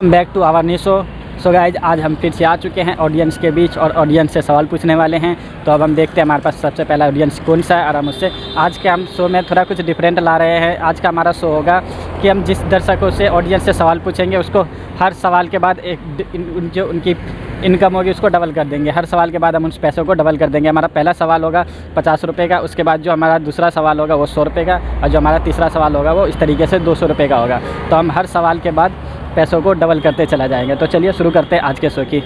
Back to our new show. So guys, आज हम फिर से आ चुके हैं ऑडियंस के बीच और ऑडियंस से सवाल पूछने वाले हैं। तो अब हम देखते हैं हमारे पास सबसे पहला ऑडियंस कौन सा है और हम उससे आज के हम शो में थोड़ा कुछ डिफरेंट ला रहे हैं। आज का हमारा शो होगा कि हम जिस दर्शकों से ऑडियंस से सवाल पूछेंगे उसको हर सवाल के बाद जो उनकी इनकम होगी उसको डबल कर देंगे। हर सवाल के बाद हम उन पैसों को डबल कर देंगे। हमारा पहला सवाल होगा 50 रुपये का, उसके बाद जो हमारा दूसरा सवाल होगा वो 100 रुपये का और जो हमारा तीसरा सवाल होगा वो इस तरीके से 200 रुपये का होगा। तो हम हर सवाल के बाद पैसों को डबल करते चला जाएंगे। तो चलिए शुरू करते हैं आज के शो की।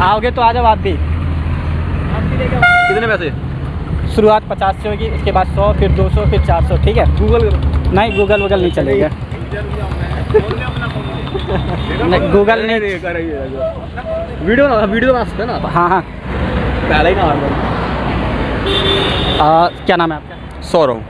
आओगे तो आ जाओ आप भी। कितने पैसे? शुरुआत 50 से होगी, उसके बाद 100, फिर 200, फिर 400। ठीक है? गूगल नहीं, गूगल नहीं चलेगा। नहीं, गूगल नहीं। वीडियो बना सकते हैं ना? हाँ हाँ, पहले ही ना। क्या नाम है आपका? सौरभ।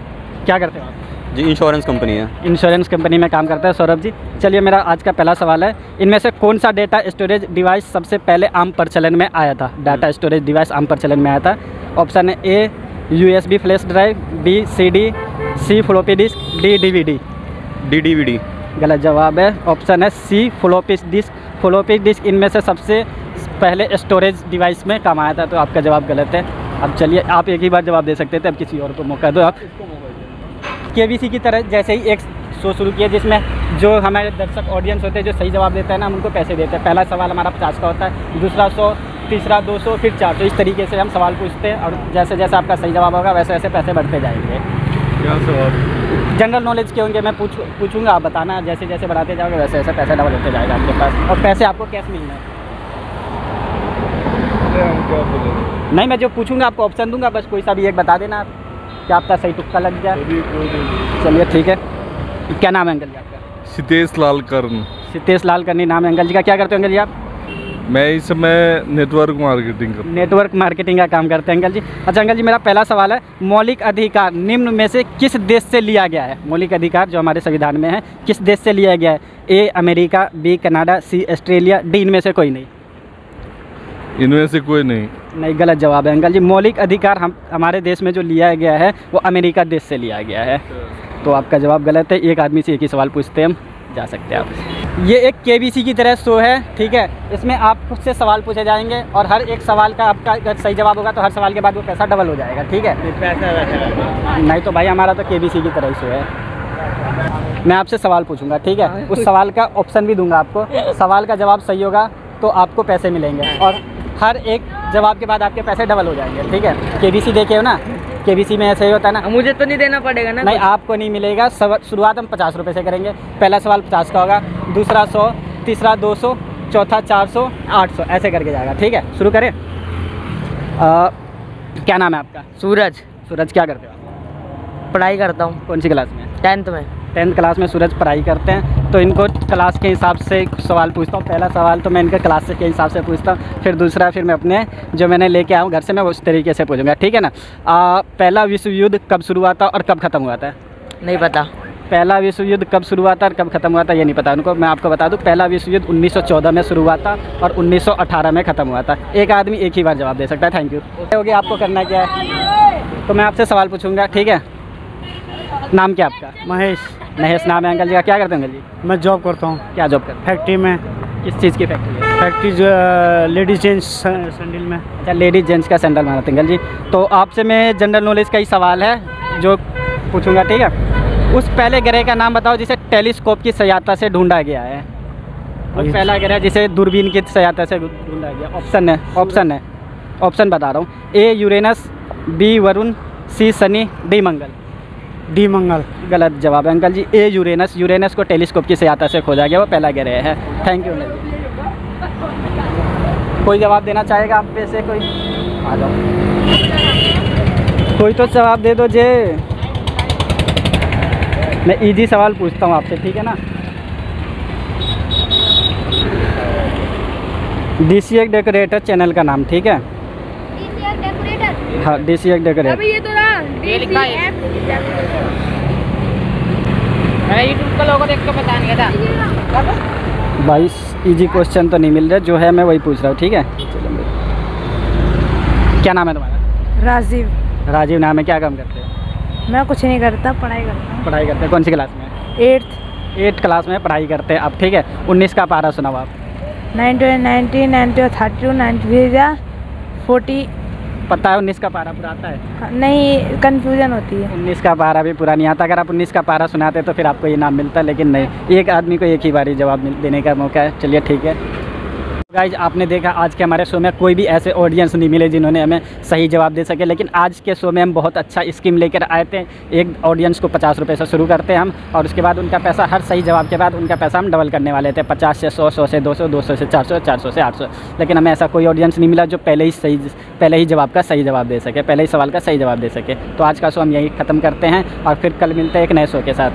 क्या करते हो आप? जी इंश्योरेंस कंपनी है। इंश्योरेंस कंपनी में काम करता है सौरभ जी। चलिए, मेरा आज का पहला सवाल है, इनमें से कौन सा डेटा स्टोरेज डिवाइस सबसे पहले आम प्रचलन में आया था? डाटा स्टोरेज डिवाइस आम प्रचलन में आया था। ऑप्शन है A USB flash drive, B CD, C floppy disk, D DVD। DVD। गलत जवाब है। ऑप्शन है C floppy disk. Floppy disk इनमें से सबसे पहले स्टोरेज डिवाइस में काम आया था। तो आपका जवाब गलत है। अब चलिए, आप एक ही बार जवाब दे सकते थे, अब किसी और को मौका दो। आप KBC की तरह जैसे ही एक शो शुरू किया जिसमें जो हमारे दर्शक ऑडियंस होते हैं जो सही जवाब देता है ना, हम उनको पैसे देते हैं। पहला सवाल हमारा 50 का होता है, दूसरा 100, तीसरा 200, फिर 400। इस तरीके से हम सवाल पूछते हैं और जैसे जैसे आपका सही जवाब होगा वैसे वैसे पैसे बढ़ते जाएंगे। क्या सवाल? जनरल नॉलेज के होंगे, मैं पूछूंगा, आप बताना। जैसे जैसे बढ़ाते जाओगे वैसे वैसे पैसा डबल होते जाएगा आपके पास और पैसे आपको कैश मिलना है। नहीं, मैं जो पूछूंगा आपको ऑप्शन दूंगा, बस कोई सा भी एक बता देना आप, क्या आपका सही तुक्का लग जाए। चलिए ठीक है। क्या नाम है अंकल जी आपका? सितेश लाल कर्ण। सितेश लाल करनी नाम है अंकल जी का। क्या करते हो अंकल जी आप? मैं इस समय नेटवर्क मार्केटिंग करता हूँ। नेटवर्क मार्केटिंग का काम करते हैं अंकल जी। अच्छा अंकल जी, मेरा पहला सवाल है, मौलिक अधिकार निम्न में से किस देश से लिया गया है? मौलिक अधिकार जो हमारे संविधान में है किस देश से लिया गया है? A America, B Canada, C Australia, D इनमें से कोई नहीं। इनमें से कोई नहीं। नहीं, गलत जवाब है अंकल जी। मौलिक अधिकार हमारे देश में जो लिया गया है वो अमेरिका देश से लिया गया है। तो आपका जवाब गलत है। एक आदमी से एक ही सवाल पूछते हैं हम, जा सकते हैं आप। ये एक KBC की तरह शो है, ठीक है? इसमें आप खुद से सवाल पूछे जाएंगे और हर एक सवाल का आपका अगर सही जवाब होगा तो हर सवाल के बाद वो पैसा डबल हो जाएगा। ठीक है? नहीं तो भाई, हमारा तो KBC की तरह ही शो है। मैं आपसे सवाल पूछूंगा, ठीक है? उस सवाल का ऑप्शन भी दूंगा आपको। सवाल का जवाब सही होगा तो आपको पैसे मिलेंगे और हर एक जवाब के बाद आपके पैसे डबल हो जाएंगे। ठीक है? KBC देखे हो ना? KBC में ऐसे ही होता है ना। मुझे तो नहीं देना पड़ेगा ना? नहीं, आपको नहीं मिलेगा। शुरुआत हम 50 रुपये से करेंगे। पहला सवाल 50 का होगा, दूसरा 100, तीसरा 200, चौथा 400, 800, ऐसे करके जाएगा। ठीक है? शुरू करें। क्या नाम है आपका? सूरज। सूरज, क्या करते हो आप? पढ़ाई करता हूँ। कौन सी क्लास में? 10th में। 10th क्लास में सूरज पढ़ाई करते हैं। तो इनको क्लास के हिसाब से सवाल पूछता हूँ। पहला सवाल तो मैं इनके क्लास के हिसाब से पूछता हूँ, फिर दूसरा फिर मैं अपने जो मैंने लेके आया हूँ घर से मैं उस तरीके से पूछूंगा। ठीक है ना? पहला विश्व युद्ध कब शुरू हुआ था और कब ख़त्म हुआ था? नहीं पता। पहला विश्व युद्ध कब शुरू हुआ था और कब ख़त्म हुआ था ये नहीं पता उनको। मैं आपको बता दूं, पहला विश्व युद्ध 1914 में शुरू हुआ था और 1918 में ख़त्म हुआ था। एक आदमी एक ही बार जवाब दे सकता है। Thank you. हो गया, आपको करना क्या है? तो मैं आपसे सवाल पूछूंगा, ठीक है? नाम क्या आपका? महेश। महेश नाम है अंकल जी का। क्या करते हैं अंकल जी? मैं जॉब करता हूँ। क्या जॉब करते फैक्ट्री में। हैं? किस चीज़ की फैक्ट्री है? फैक्ट्री जो लेडीज जेंट्स सैंडल में। अच्छा, लेडीज जेंट्स का सैंडल बनाते हैं अंकल जी। तो आपसे मैं जनरल नॉलेज का ही सवाल है जो पूछूंगा, ठीक है? उस पहले ग्रह का नाम बताओ जिसे टेलीस्कोप की सहायता से ढूंढा गया है। और पहला ग्रह जिसे दूरबीन की सहायता से ढूंढा गया। ऑप्शन बता रहा हूँ। ए यूरेनस, बी वरुण, सी शनि, डी मंगल। डी मंगल। गलत जवाब है अंकल जी। ए यूरेनस। यूरेनस को टेलीस्कोप की सहायता से खोजा गया, वो पहला ग्रह है। Thank you. कोई जवाब देना चाहेगा आप में से? कोई आ जाओ, कोई तो जवाब दे दो जे। मैं इजी सवाल पूछता हूँ आपसे, ठीक है ना? DCX डेकोरेटर चैनल का नाम, ठीक है? हाँ, DCX डेकोरेटर। अभी ये तो ये लिखा है। मैंने YouTube का लोगो देख के बता नहीं था। 22 इजी क्वेश्चन तो नहीं मिल रहे, जो है मैं वही पूछ रहा हूँ, ठीक है? क्या नाम है तुम्हारा? राजीव। राजीव नाम है। क्या काम करते हो? मैं कुछ नहीं करता, पढ़ाई करता हूँ। पढ़ाई करते हैं। कौन सी क्लास में? 8th। 8 क्लास में पढ़ाई करते हैं आप, ठीक है। 19 का पारा सुनाओ आप। 90, 90, 32, 93, 40। पता है 19 का पारा पूरा आता है? नहीं, कंफ्यूजन होती है। 19 का पारा भी पूरा नहीं आता। अगर आप 19 का पारा सुनाते तो फिर आपको ये नाम मिलता, लेकिन नहीं, एक आदमी को एक ही बारी जवाब देने का मौका है। चलिए ठीक है गाइज, आपने देखा आज के हमारे शो में कोई भी ऐसे ऑडियंस नहीं मिले जिन्होंने हमें सही जवाब दे सके, लेकिन आज के शो में हम बहुत अच्छा स्कीम लेकर आए थे। एक ऑडियंस को 50 रुपये से शुरू करते हैं हम, और उसके बाद उनका पैसा, हर सही जवाब के बाद उनका पैसा हम डबल करने वाले थे। 50 से 100, 100 से 200, 200 से 400, 400 से 800। लेकिन हमें ऐसा कोई ऑडियंस नहीं मिला जो पहले ही जवाब का सही जवाब दे सके, पहले ही सवाल का सही जवाब दे सके। तो आज का शो हम यही ख़त्म करते हैं और फिर कल मिलते हैं एक नए शो के साथ।